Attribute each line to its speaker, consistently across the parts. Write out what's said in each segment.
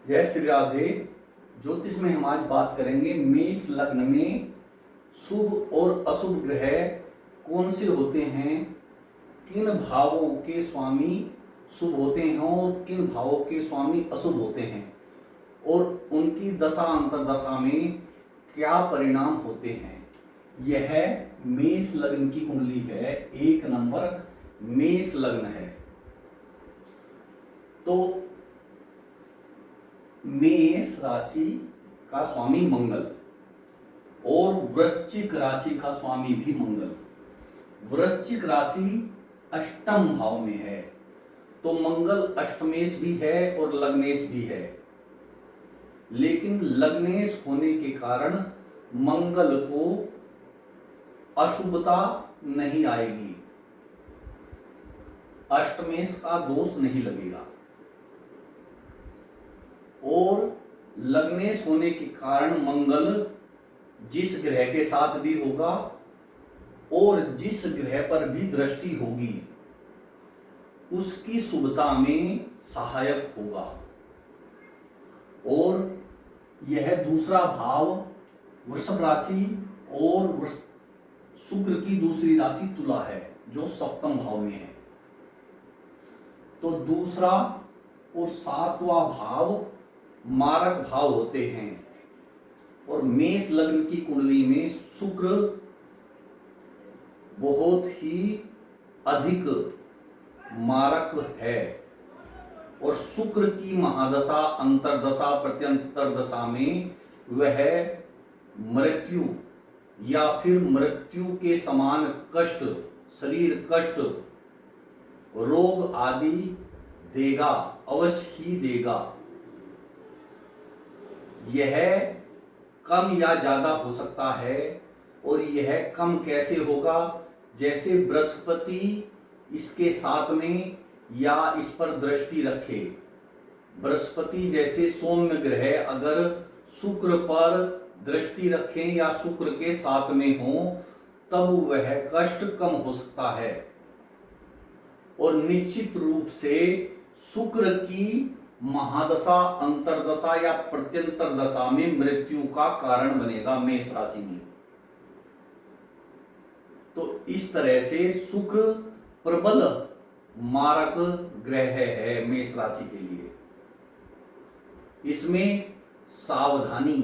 Speaker 1: जय श्री राधे। ज्योतिष में हम आज बात करेंगे मेष लग्न में शुभ और अशुभ ग्रह कौन से होते हैं, किन भावों के स्वामी शुभ होते हैं और किन भावों के स्वामी अशुभ होते हैं और उनकी दशा अंतरदशा में क्या परिणाम होते हैं। यह मेष लग्न की कुंडली है, 1 नंबर मेष लग्न है। तो मेष राशि का स्वामी मंगल और वृश्चिक राशि का स्वामी भी मंगल। वृश्चिक राशि अष्टम भाव में है, तो मंगल अष्टमेश भी है और लग्नेश भी है, लेकिन लग्नेश होने के कारण मंगल को अशुभता नहीं आएगी, अष्टमेश का दोष नहीं लगेगा। और लग्नेश होने के कारण मंगल जिस ग्रह के साथ भी होगा और जिस ग्रह पर भी दृष्टि होगी उसकी शुभता में सहायक होगा। और यह दूसरा भाव वृषभ राशि और शुक्र की दूसरी राशि तुला है जो सप्तम भाव में है। तो दूसरा और सातवां भाव मारक भाव होते हैं और मेष लग्न की कुंडली में शुक्र बहुत ही अधिक मारक है और शुक्र की महादशा अंतरदशा प्रत्यंतर दशा में वह मृत्यु या फिर मृत्यु के समान कष्ट, शरीर कष्ट, रोग आदि देगा, अवश्य ही देगा। यह कम या ज्यादा हो सकता है और यह कम कैसे होगा, जैसे बृहस्पति इसके साथ में या इस पर दृष्टि रखे। बृहस्पति जैसे सौम्य ग्रह अगर शुक्र पर दृष्टि रखें या शुक्र के साथ में हो तब वह कष्ट कम हो सकता है। और निश्चित रूप से शुक्र की महादशा अंतरदशा या प्रत्यंतर दशा में मृत्यु का कारण बनेगा मेष राशि में। तो इस तरह से शुक्र प्रबल मारक ग्रह है मेष राशि के लिए। इसमें सावधानी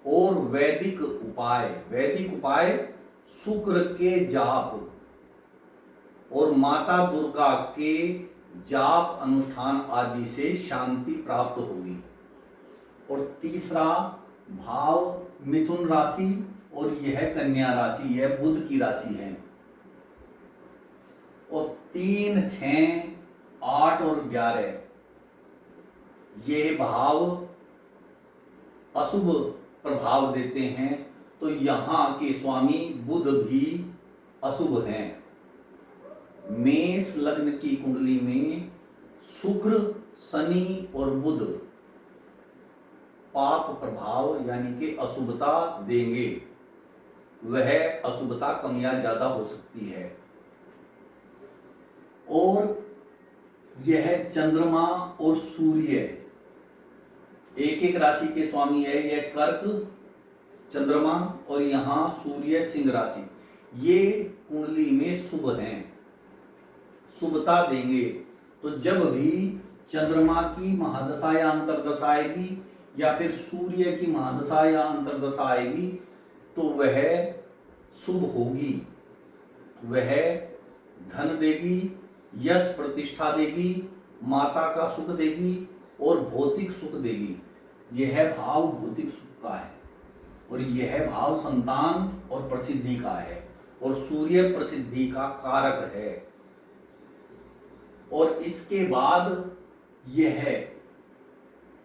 Speaker 1: और वैदिक उपाय शुक्र के जाप और माता दुर्गा के जाप अनुष्ठान आदि से शांति प्राप्त होगी। और तीसरा भाव मिथुन राशि और यह कन्या राशि है, बुध की राशि है। और 3, 6, 8 और 11 ये भाव अशुभ प्रभाव देते हैं, तो यहाँ के स्वामी बुध भी अशुभ हैं। मेष लग्न की कुंडली में शुक्र, शनि और बुध पाप प्रभाव यानी कि अशुभता देंगे। वह अशुभता कम या ज्यादा हो सकती है। और यह चंद्रमा और सूर्य एक एक राशि के स्वामी है। यह कर्क चंद्रमा और यहाँ सूर्य सिंह राशि, ये कुंडली में शुभ हैं, शुभता देंगे। तो जब भी चंद्रमा की महादशा या अंतरदशा आएगी या फिर सूर्य की महादशा या अंतरदशा आएगी तो वह शुभ होगी। वह धन देगी, यश प्रतिष्ठा देगी, माता का सुख देगी और भौतिक सुख देगी। यह भाव भौतिक सुख का है और यह भाव संतान और प्रसिद्धि का है और सूर्य प्रसिद्धि का कारक है। और इसके बाद यह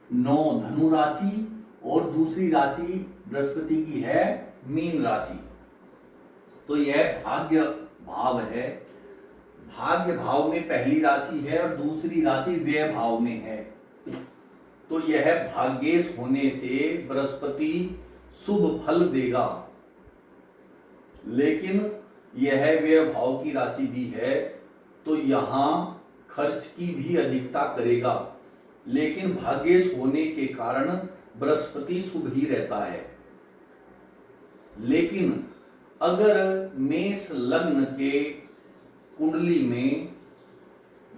Speaker 1: 9 धनु राशि और दूसरी राशि बृहस्पति की है मीन राशि। तो यह भाग्य भाव है। भाग्य भाव में पहली राशि है और दूसरी राशि व्यय भाव में है। तो यह भाग्येश होने से बृहस्पति शुभ फल देगा, लेकिन यह व्यय भाव की राशि भी है तो यहाँ खर्च की भी अधिकता करेगा। लेकिन भाग्येश होने के कारण बृहस्पति शुभ ही रहता है। लेकिन अगर मेष लग्न के कुंडली में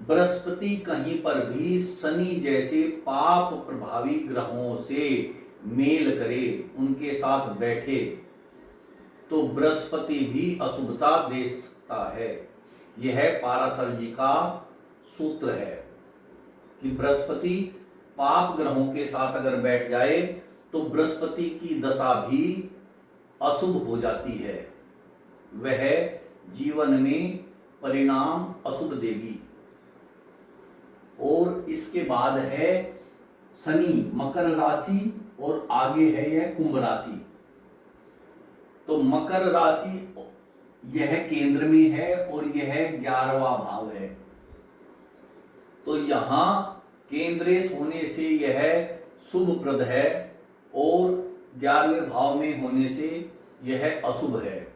Speaker 1: बृहस्पति कहीं पर भी शनि जैसे पाप प्रभावी ग्रहों से मेल करे, उनके साथ बैठे, तो बृहस्पति भी अशुभता दे सकता है। यह पाराशर जी का सूत्र है कि बृहस्पति पाप ग्रहों के साथ अगर बैठ जाए तो बृहस्पति की दशा भी अशुभ हो जाती है, वह जीवन में परिणाम अशुभ देगी। और इसके बाद है शनि मकर राशि और आगे है यह कुंभ राशि। तो मकर राशि यह केंद्र में है और यह 11वां भाव है। तो यहां केंद्रेश होने से यह शुभप्रद है और 11वें भाव में होने से यह अशुभ है।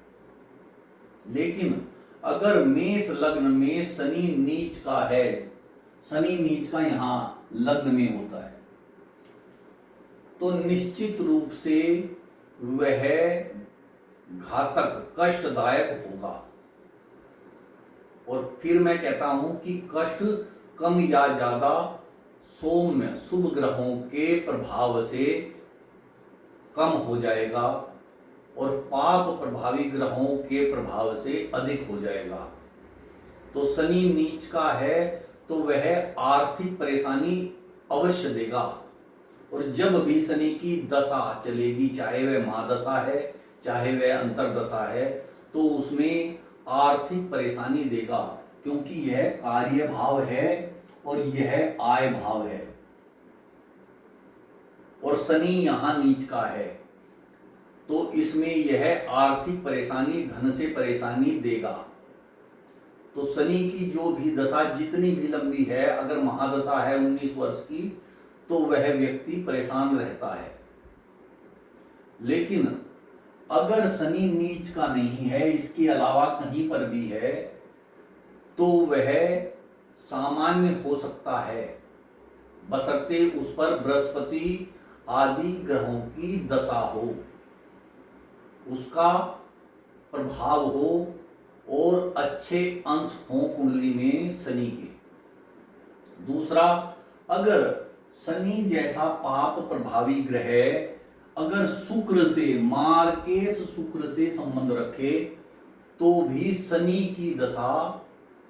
Speaker 1: लेकिन अगर मेष लग्न में शनि नीच का है, शनि नीच का यहां लग्न में होता है, तो निश्चित रूप से वह घातक कष्टदायक होगा। और फिर मैं कहता हूं कि कष्ट कम या ज्यादा सौम्य शुभ ग्रहों के प्रभाव से कम हो जाएगा और पाप प्रभावी ग्रहों के प्रभाव से अधिक हो जाएगा। तो शनि नीच का है तो वह आर्थिक परेशानी अवश्य देगा। और जब भी शनि की दशा चलेगी, चाहे वह महादशा है चाहे वह अंतरदशा है, तो उसमें आर्थिक परेशानी देगा, क्योंकि यह कार्य भाव है और यह आय भाव है और शनि यहां नीच का है, तो इसमें यह आर्थिक परेशानी, धन से परेशानी देगा। तो शनि की जो भी दशा जितनी भी लंबी है, अगर महादशा है 19 वर्ष की, तो वह व्यक्ति परेशान रहता है। लेकिन अगर शनि नीच का नहीं है, इसके अलावा कहीं पर भी है, तो वह सामान्य हो सकता है, बशर्ते उस पर बृहस्पति आदि ग्रहों की दशा हो, उसका प्रभाव हो और अच्छे अंश हो कुंडली में शनि के। दूसरा, अगर शनि जैसा पाप प्रभावी ग्रह अगर शुक्र से, मार्केश शुक्र से संबंध रखे, तो भी शनि की दशा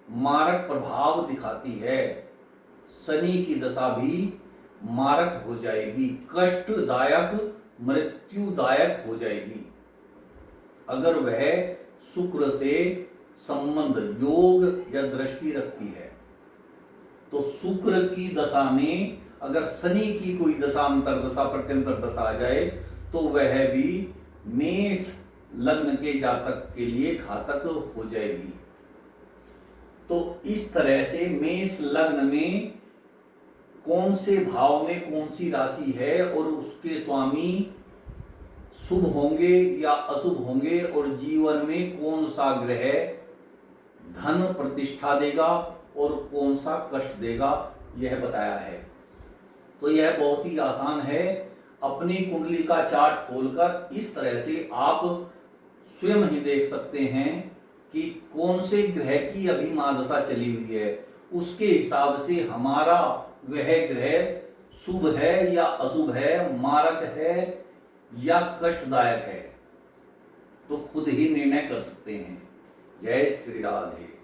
Speaker 1: मारक प्रभाव दिखाती है। शनि की दशा भी मारक हो जाएगी, कष्टदायक, मृत्युदायक हो जाएगी अगर वह शुक्र से संबंध, योग या दृष्टि रखती है। तो शुक्र की दशा में अगर शनि की कोई दशा, अंतरदशा, प्रत्यंतर दशा आ जाए, तो वह भी मेष लग्न के जातक के लिए घातक हो जाएगी। तो इस तरह से मेष लग्न में कौन से भाव में कौन सी राशि है और उसके स्वामी शुभ होंगे या अशुभ होंगे, और जीवन में कौन सा ग्रह धन प्रतिष्ठा देगा और कौन सा कष्ट देगा, यह बताया है। तो यह बहुत ही आसान है। अपनी कुंडली का चार्ट खोलकर इस तरह से आप स्वयं ही देख सकते हैं कि कौन से ग्रह की अभी महादशा चली हुई है, उसके हिसाब से हमारा वह ग्रह शुभ है या अशुभ है, मारक है या कष्टदायक है, तो खुद ही निर्णय कर सकते हैं। जय श्री राधे।